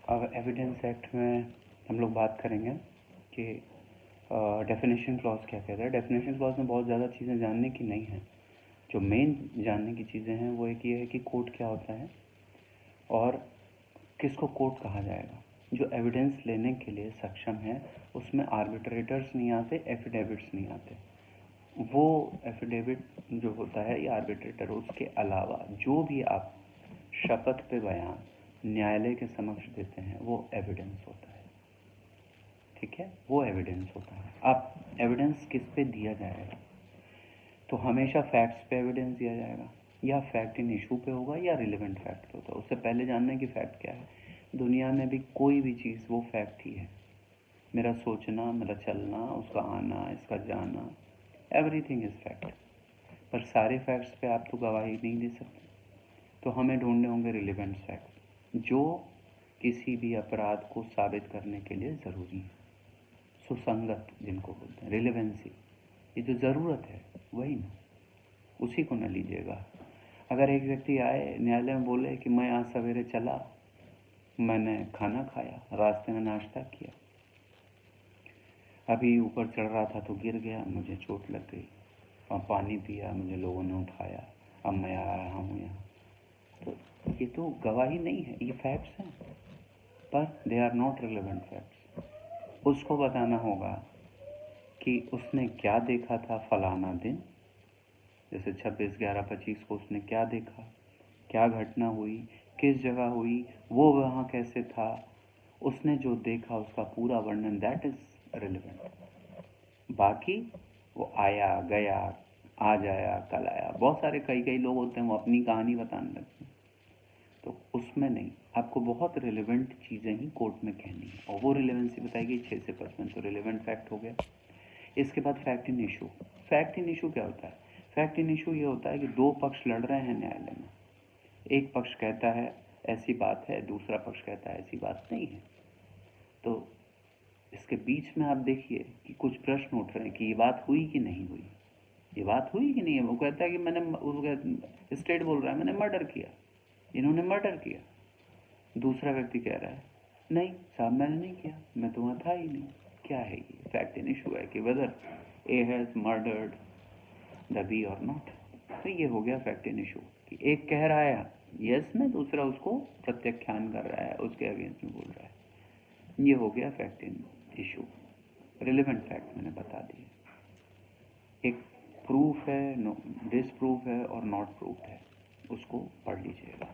अब evidence act में हम लोग बात करेंगे कि डेफिनेशन क्लॉज क्या कहता है। डेफिनेशन क्लॉज में बहुत ज़्यादा चीज़ें जानने की नहीं हैं। जो मेन जानने की चीज़ें हैं वो एक ये है कि कोर्ट क्या होता है और किसको कोर्ट कहा जाएगा। जो एविडेंस लेने के लिए सक्षम है उसमें आर्बिट्रेटर्स नहीं आते, एफिडेविट्स नहीं आते। वो एफिडेविट जो होता है या आर्बिट्रेटर, उसके अलावा जो भी आप शपथ पे बयान न्यायालय के समक्ष देते हैं वो एविडेंस होता है। ठीक है, वो एविडेंस होता है। अब एविडेंस किस पे दिया जाएगा, तो हमेशा फैक्ट्स पे एविडेंस दिया जाएगा, या फैक्ट इन इशू पे होगा या रिलेवेंट फैक्ट पे होता है। उससे पहले जानना है कि फैक्ट क्या है। दुनिया में भी कोई भी चीज़ वो फैक्ट ही है। मेरा सोचना, मेरा चलना, उसका आना, इसका जाना, एवरीथिंग इज फैक्ट। पर सारे फैक्ट्स पे आप तो गवाही नहीं दे सकते, तो हमें ढूंढने होंगे रिलेवेंट फैक्ट जो किसी भी अपराध को साबित करने के लिए ज़रूरी है। सुसंगत जिनको बोलते हैं, रिलेवेंसी, ये जो ज़रूरत है वही ना, उसी को न लीजिएगा। अगर एक व्यक्ति आए न्यायालय में बोले कि मैं आज सवेरे चला, मैंने खाना खाया, रास्ते में नाश्ता किया, अभी ऊपर चढ़ रहा था तो गिर गया, मुझे चोट लग गई, और पानी पिया, मुझे लोगों ने उठाया, अब मैं आ रहा हूँ यहाँ, तो ये तो गवाही नहीं है, ये फैक्ट्स हैं, पर they are not relevant facts. उसको बताना होगा कि उसने क्या देखा था फलाना दिन, जैसे 26/11/25 को उसने क्या देखा, क्या घटना हुई, किस जगह हुई, वो वहाँ कैसे था, उसने जो देखा उसका पूरा वर्णन, दैट इज रिलेवेंट। बाकी वो आया गया, आज आया कल आया, बहुत सारे कई लोग होते हैं वो अपनी कहानी बताने लगते हैं, तो उसमें नहीं। आपको बहुत रिलेवेंट चीज़ें ही कोर्ट में कहनी है, और वो रिलेवेंसी बताएगी 6 से 55, तो रिलेवेंट फैक्ट हो गया। इसके बाद fact in issue. Fact in issue क्या होता है? फैक्ट इन इशू ये होता है कि दो पक्ष लड़ रहे हैं न्यायालय में, एक पक्ष कहता है ऐसी बात है, दूसरा पक्ष कहता है ऐसी बात नहीं है, तो इसके बीच में आप देखिए कि कुछ प्रश्न उठ रहे हैं कि ये बात हुई कि नहीं हुई, ये बात हुई कि नहीं है। वो कहता है कि मैंने, स्टेट बोल रहा है मैंने मर्डर किया, इन्होंने मर्डर किया। दूसरा व्यक्ति कह रहा है नहीं साहब मैंने नहीं किया, मैं तो वहाँ था ही नहीं। क्या है ये? फैक्ट इन इशू है कि whether A has murdered the B or not. तो ये हो गया फैक्ट इन इशू कि एक कह रहा है यस में, दूसरा उसको प्रत्याख्यान कर रहा है, उसके अगेंस्ट में बोल रहा है। ये हो गया fact in issue. Relevant fact मैंने बता दिए। एक प्रूफ है, नो डिस प्रूफ है और नॉट प्रूफ है, उसको पढ़ लीजिएगा।